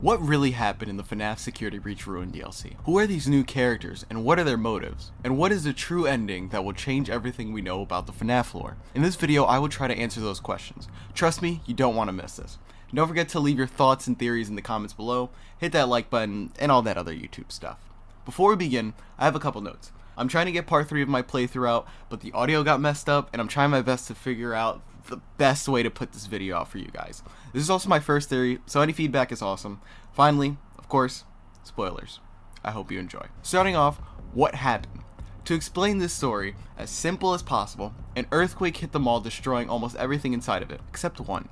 What really happened in the FNAF Security Breach Ruin DLC? Who are these new characters, and what are their motives? And what is the true ending that will change everything we know about the FNAF lore? In this video, I will try to answer those questions. Trust me, you don't want to miss this. And don't forget to leave your thoughts and theories in the comments below, hit that like button, and all that other YouTube stuff. Before we begin, I have a couple notes. I'm trying to get part 3 of my playthrough out, but the audio got messed up, and I'm trying my best to figure out the best way to put this video out for you guys. This is also my first theory, so any feedback is awesome. Finally, of course, spoilers. I hope you enjoy. Starting off, what happened? To explain this story as simple as possible, an earthquake hit the mall, destroying almost everything inside of it, except one.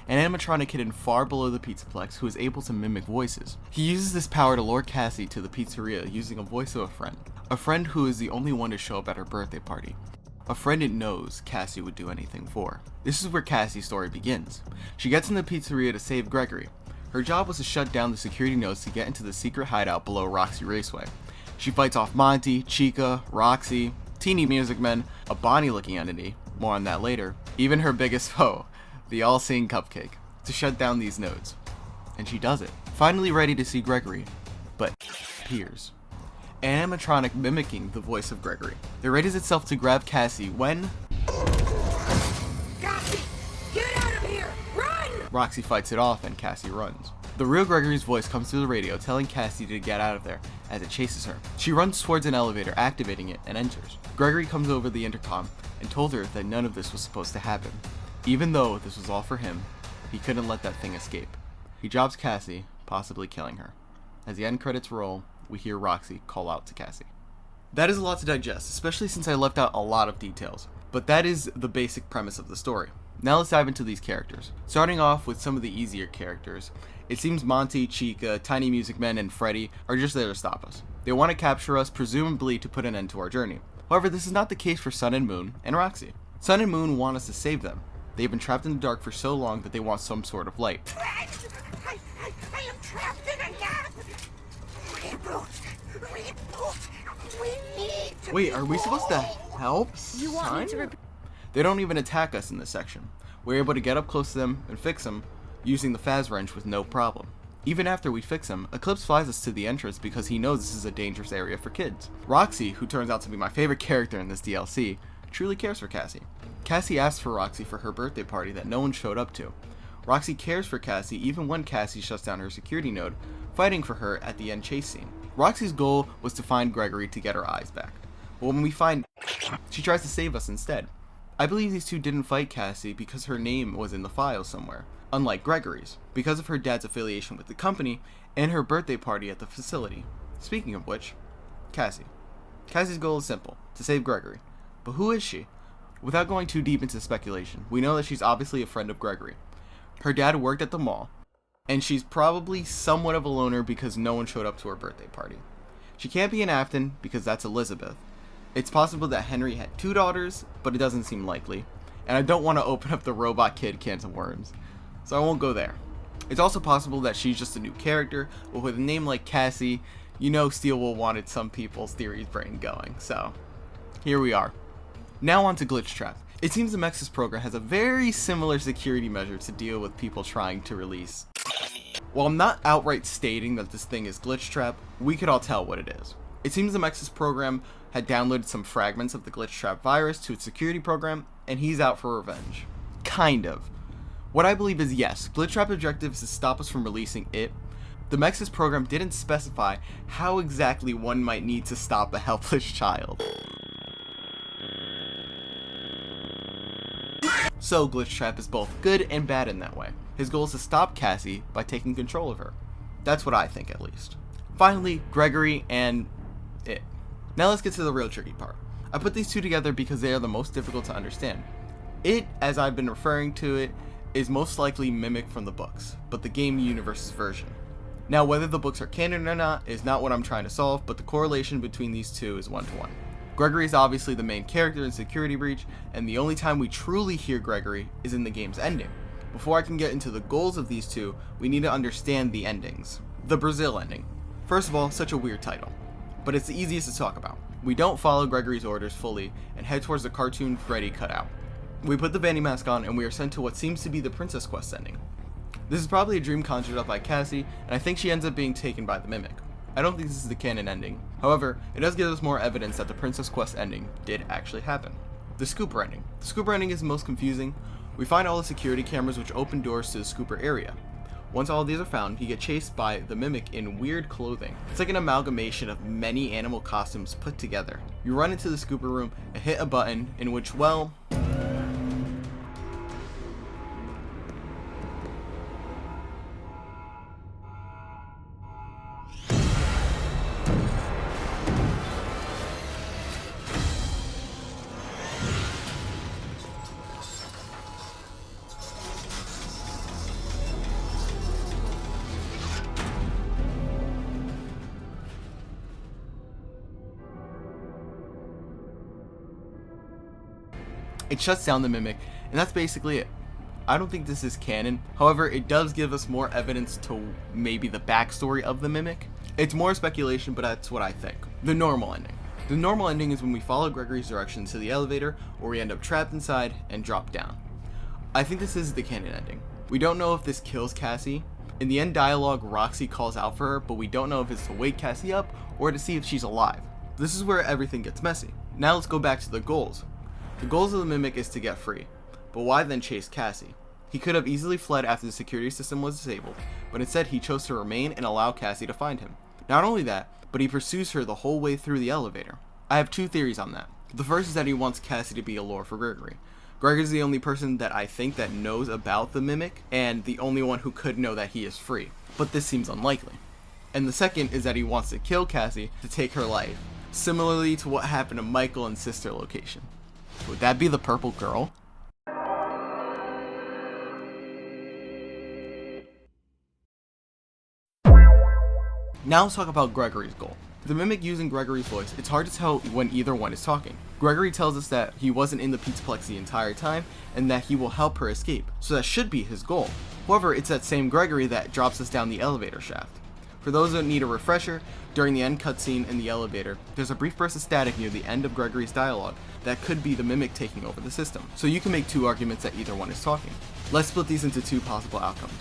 An animatronic hidden far below the Pizzaplex who is able to mimic voices. He uses this power to lure Cassie to the pizzeria using a voice of a friend who is the only one to show up at her birthday party. A friend it knows Cassie would do anything for. This is where Cassie's story begins. She gets in the pizzeria to save Gregory. Her job was to shut down the security nodes to get into the secret hideout below Roxy Raceway. She fights off Monty, Chica, Roxy, teeny music men, a Bonnie looking entity, more on that later, even her biggest foe, the all-seeing Cupcake, to shut down these nodes. And she does it. Finally ready to see Gregory, but appears. An animatronic mimicking the voice of Gregory. It readies itself to grab Cassie when Cassie, get out of here! Run! Roxy fights it off and Cassie runs. The real Gregory's voice comes through the radio telling Cassie to get out of there as it chases her. She runs towards an elevator, activating it, and enters. Gregory comes over the intercom and told her that none of this was supposed to happen. Even though this was all for him, he couldn't let that thing escape. He drops Cassie, possibly killing her. As the end credits roll, we hear Roxy call out to Cassie. That is a lot to digest, especially since I left out a lot of details, but that is the basic premise of the story. Now let's dive into these characters. Starting off with some of the easier characters, it seems Monty, Chica, Tiny Music Men, and Freddy are just there to stop us. They want to capture us, presumably to put an end to our journey. However, this is not the case for Sun and Moon and Roxy. Sun and Moon want us to save them. They've been trapped in the dark for so long that they want some sort of light. I am trapped in a gap! Reboot! We need to Wait, are we supposed to help? You want me to repeat? They don't even attack us in this section. We're able to get up close to them and fix them using the Faz wrench with no problem. Even after we fix him, Eclipse flies us to the entrance because he knows this is a dangerous area for kids. Roxy, who turns out to be my favorite character in this DLC, truly cares for Cassie. Cassie asks for Roxy for her birthday party that no one showed up to. Roxy cares for Cassie even when Cassie shuts down her security node, fighting for her at the end chase scene. Roxy's goal was to find Gregory to get her eyes back, but when we find she tries to save us instead. I believe these two didn't fight Cassie because her name was in the file somewhere, unlike Gregory's, because of her dad's affiliation with the company and her birthday party at the facility. Speaking of which, Cassie. Cassie's goal is simple, to save Gregory. But who is she? Without going too deep into speculation, we know that she's obviously a friend of Gregory. Her dad worked at the mall, and she's probably somewhat of a loner because no one showed up to her birthday party. She can't be an Afton because that's Elizabeth. It's possible that Henry had 2 daughters, but it doesn't seem likely. And I don't want to open up the robot kid cans of worms, so I won't go there. It's also possible that she's just a new character, but with a name like Cassie, you know Steelwool wanted some people's theories brain going, so here we are. Now on to Glitch Trap. It seems the Mexis program has a very similar security measure to deal with people trying to release. While I'm not outright stating that this thing is Glitch Trap, we could all tell what it is. It seems the Mexis program had downloaded some fragments of the Glitch Trap virus to its security program, and he's out for revenge. Kind of. What I believe is yes, Glitch Trap objective is to stop us from releasing it. The Mexis program didn't specify how exactly one might need to stop a helpless child. So Glitch Trap is both good and bad in that way. His goal is to stop Cassie by taking control of her. That's what I think, at least. Finally, Gregory and it. Now let's get to the real tricky part. I put these two together because they are the most difficult to understand. It, as I've been referring to it, is most likely mimicked from the books, but the game universe's version. Now whether the books are canon or not is not what I'm trying to solve, but the correlation between these two is 1-to-1. Gregory is obviously the main character in Security Breach, and the only time we truly hear Gregory is in the game's ending. Before I can get into the goals of these two, we need to understand the endings. The Brazil ending. First of all, such a weird title, but it's the easiest to talk about. We don't follow Gregory's orders fully and head towards the cartoon Freddy cutout. We put the Vanny mask on and we are sent to what seems to be the Princess Quest ending. This is probably a dream conjured up by Cassie, and I think she ends up being taken by the Mimic. I don't think this is the canon ending. However, it does give us more evidence that the Princess Quest ending did actually happen. The Scooper ending. The Scooper ending is the most confusing. We find all the security cameras which open doors to the Scooper area. Once all of these are found, you get chased by the Mimic in weird clothing. It's like an amalgamation of many animal costumes put together. You run into the Scooper room and hit a button in which, well... it shuts down the Mimic, and that's basically it. I don't think this is canon. However, it does give us more evidence to maybe the backstory of the Mimic. It's more speculation, but that's what I think. The normal ending. The normal ending is when we follow Gregory's directions to the elevator, or we end up trapped inside and drop down. I think this is the canon ending. We don't know if this kills Cassie. In the end dialogue, Roxy calls out for her, but we don't know if it's to wake Cassie up or to see if she's alive. This is where everything gets messy. Now let's go back to the goals. The goals of the Mimic is to get free, but why then chase Cassie? He could have easily fled after the security system was disabled, but instead he chose to remain and allow Cassie to find him. Not only that, but he pursues her the whole way through the elevator. I have two theories on that. The first is that he wants Cassie to be a lure for Gregory. Gregory's the only person that I think that knows about the Mimic, and the only one who could know that he is free, but this seems unlikely. And the second is that he wants to kill Cassie to take her life, similarly to what happened to Michael in Sister Location. Would that be the purple girl? Now let's talk about Gregory's goal. The Mimic using Gregory's voice, it's hard to tell when either one is talking. Gregory tells us that he wasn't in the Pizzaplex the entire time, and that he will help her escape, so that should be his goal. However, it's that same Gregory that drops us down the elevator shaft. For those that need a refresher, during the end cutscene in the elevator, there's a brief burst of static near the end of Gregory's dialogue that could be the Mimic taking over the system. So you can make two arguments that either one is talking. Let's split these into two possible outcomes.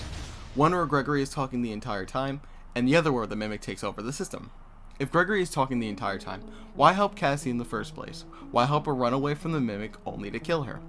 One where Gregory is talking the entire time, and the other where the Mimic takes over the system. If Gregory is talking the entire time, why help Cassie in the first place? Why help her run away from the Mimic only to kill her?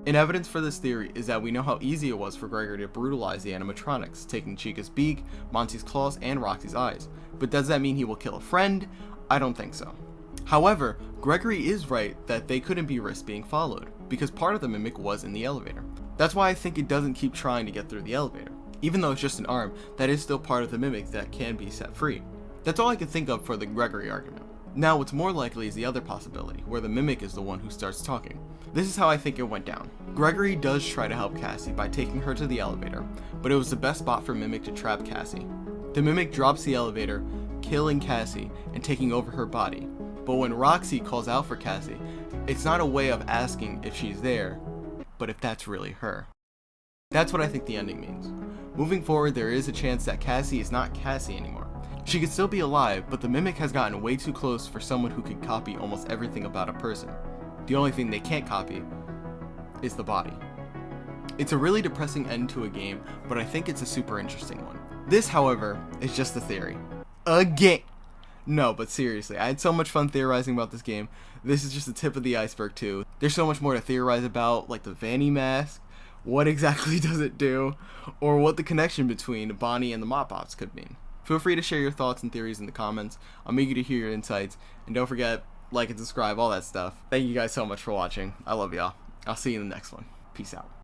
And evidence for this theory is that we know how easy it was for Gregory to brutalize the animatronics, taking Chica's beak, Monty's claws, and Roxy's eyes. But does that mean he will kill a friend? I don't think so. However, Gregory is right that they couldn't be risked being followed, because part of the Mimic was in the elevator. That's why I think it doesn't keep trying to get through the elevator. Even though it's just an arm, that is still part of the Mimic that can be set free. That's all I can think of for the Gregory argument. Now, what's more likely is the other possibility, where the Mimic is the one who starts talking. This is how I think it went down. Gregory does try to help Cassie by taking her to the elevator, but it was the best spot for Mimic to trap Cassie. The Mimic drops the elevator, killing Cassie and taking over her body. But when Roxy calls out for Cassie, it's not a way of asking if she's there, but if that's really her. That's what I think the ending means. Moving forward, there is a chance that Cassie is not Cassie anymore. She could still be alive, but the Mimic has gotten way too close for someone who could copy almost everything about a person. The only thing they can't copy is the body. It's a really depressing end to a game, but I think it's a super interesting one. This, however, is just a theory. Again! No, but seriously, I had so much fun theorizing about this game. This is just the tip of the iceberg too. There's so much more to theorize about, like the Vanny mask, what exactly does it do, or what the connection between Bonnie and the Mop-Bops could mean. Feel free to share your thoughts and theories in the comments. I'm eager to hear your insights, and don't forget, like and subscribe, all that stuff. Thank you guys so much for watching. I love y'all. I'll see you in the next one. Peace out.